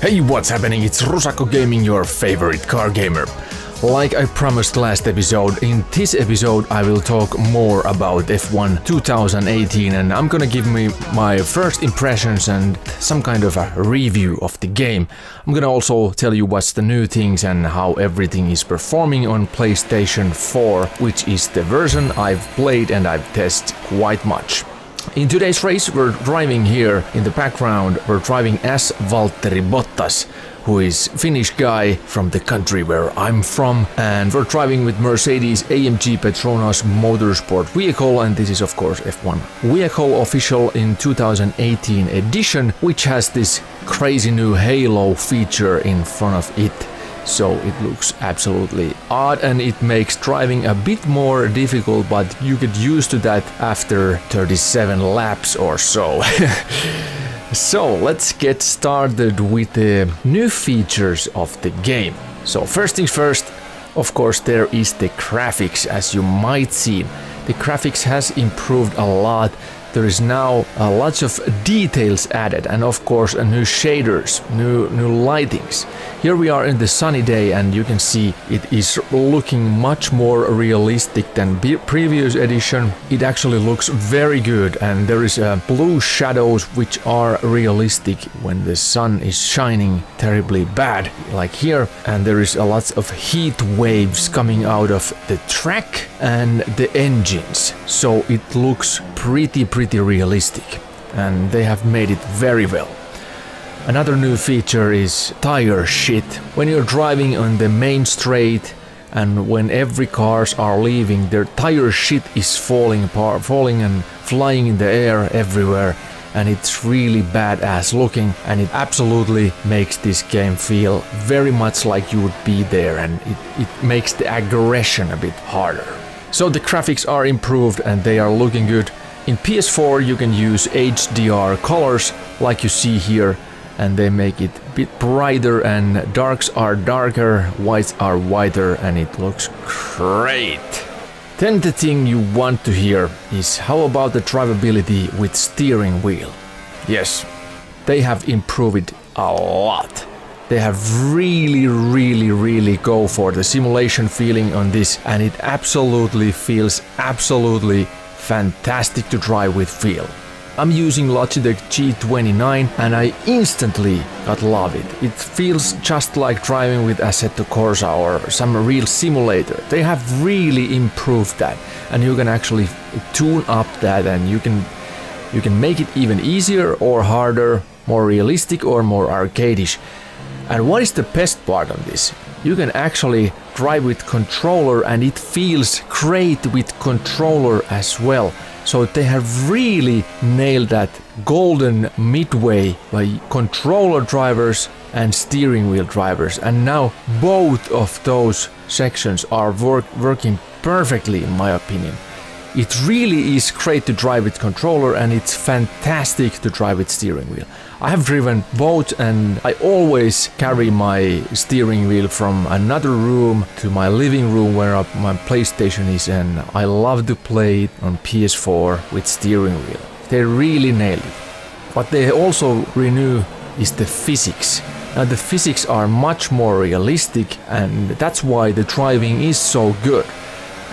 Hey, what's happening? It's Rusakko Gaming, your favorite car gamer. Like I promised last episode, in this episode I will talk more about F1 2018 and I'm gonna give me my first impressions and some kind of a review of the game. I'm gonna also tell you what's the new things and how everything is performing on PlayStation 4, which is the version I've played and I've tested quite much. In today's race we're driving here in the background, we're driving as Valtteri Bottas, who is Finnish guy from the country where I'm from, and we're driving with Mercedes AMG Petronas Motorsport vehicle, and this is of course F1 vehicle official in 2018 edition, which has this crazy new halo feature in front of it. So it looks absolutely odd and it makes driving a bit more difficult, but you get used to that after 37 laps or so. So let's get started with the new features of the game. So first things first, of course there is the graphics. As you might see, the graphics has improved a lot. There is now lots of details added and of course new shaders, new lightings. Here we are in the sunny day and you can see it is looking much more realistic than previous edition. It actually looks very good and there is blue shadows which are realistic when the sun is shining terribly bad like here, and there is a lot of heat waves coming out of the track and the engines. So it looks pretty realistic and they have made it very well. Another new feature is tire shit. When you're driving on the main straight and when every cars are leaving, their tire shit is falling and flying in the air everywhere, and it's really badass looking, and it absolutely makes this game feel very much like you would be there, and it makes the aggression a bit harder. So the graphics are improved and they are looking good. In PS4 you can use HDR colors like you see here, and they make it a bit brighter and darks are darker, whites are whiter, and it looks great. Then the thing you want to hear is how about the drivability with steering wheel? Yes, they have improved it a lot. They have really go for the simulation feeling on this, and it absolutely feels absolutely fantastic to drive with feel. I'm using Logitech G29 and I instantly got love it. It feels just like driving with Assetto Corsa or some real simulator. They have really improved that, and you can actually tune up that, and you can make it even easier or harder, more realistic or more arcadish. And what is the best part of this? You can actually drive with controller and it feels great with controller as well. So they have really nailed that golden midway by controller drivers and steering wheel drivers, and now both of those sections are working perfectly in my opinion. It really is great to drive with controller and it's fantastic to drive with steering wheel. I have driven both and I always carry my steering wheel from another room to my living room where my PlayStation is, and I love to play it on PS4 with steering wheel. They really nailed it. What they also renew is the physics. Now the physics are much more realistic and that's why the driving is so good.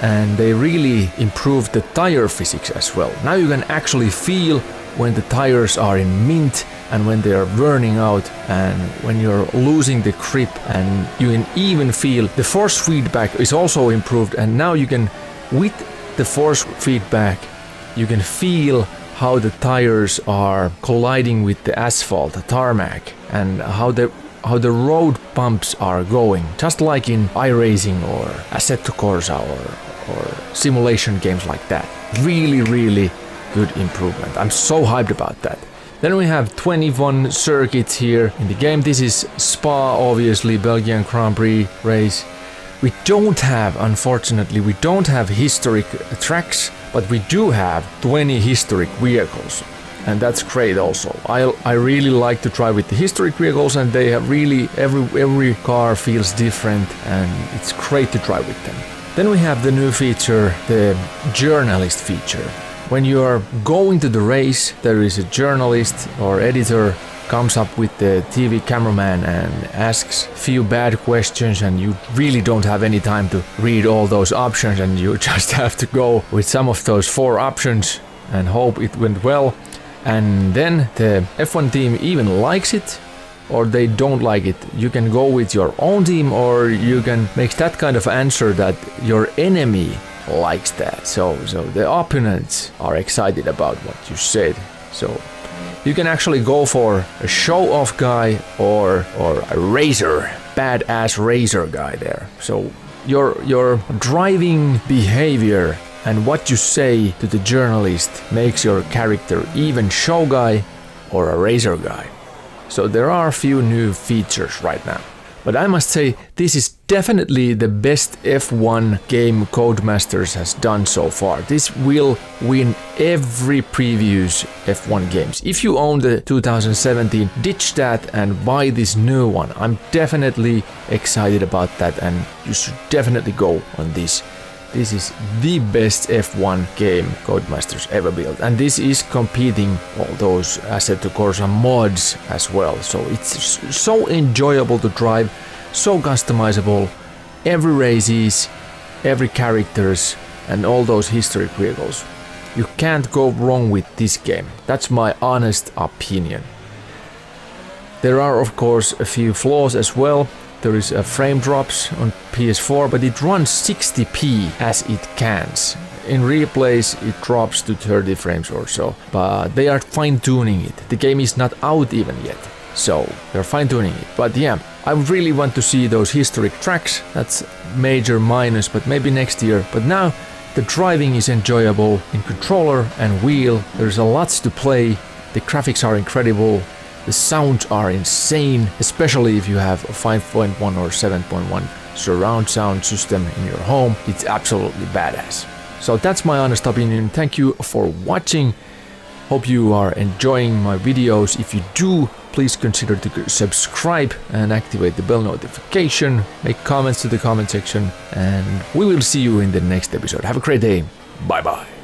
And they really improved the tire physics as well. Now you can actually feel when the tires are in mint and when they are burning out and when you're losing the grip, and you can even feel the force feedback is also improved, and now you can, with the force feedback, you can feel how the tires are colliding with the asphalt, the tarmac, and how the road bumps are going, just like in iRacing or Assetto Corsa or simulation games like that. Really good improvement. I'm so hyped about that. Then we have 21 circuits here in the game. This is Spa, obviously, Belgian Grand Prix race. We don't have, unfortunately, we don't have historic tracks, but we do have 20 historic vehicles. And that's great also. I really like to drive with the historic vehicles, and they have really, every car feels different and it's great to drive with them. Then we have the new feature, the journalist feature. When you are going to the race, there is a journalist or editor comes up with the TV cameraman and asks few bad questions, and you really don't have any time to read all those options, and you just have to go with some of those 4 options and hope it went well. And then the F1 team even likes it, or they don't like it. You can go with your own team, or you can make that kind of answer that your enemy likes that. So the opponents are excited about what you said. So you can actually go for a show-off guy or a racer, badass racer guy there. So your driving behavior and what you say to the journalist makes your character even show guy or a racer guy. So there are a few new features right now. But I must say, this is definitely the best F1 game Codemasters has done so far. This will win every previous F1 games. If you own the 2017, ditch that and buy this new one. I'm definitely excited about that, and you should definitely go on this. This is the best F1 game Codemasters ever built, and this is competing all those Assetto Corsa mods as well. So it's so enjoyable to drive, so customizable, every races, every characters, and all those historic vehicles. You can't go wrong with this game. That's my honest opinion. There are of course a few flaws as well. There is a frame drops on PS4, but it runs 60p as it cans. In replays it drops to 30 frames or so, but they are fine-tuning it. The game is not out even yet, so they're fine-tuning it. But yeah, I really want to see those historic tracks. That's major minus, but maybe next year. But now the driving is enjoyable in controller and wheel. There's a lot to play. The graphics are incredible. The sounds are insane, especially if you have a 5.1 or 7.1 surround sound system in your home. It's absolutely badass. So that's my honest opinion. Thank you for watching. Hope you are enjoying my videos. If you do, please consider to subscribe and activate the bell notification. Make comments to the comment section, and we will see you in the next episode. Have a great day. Bye bye.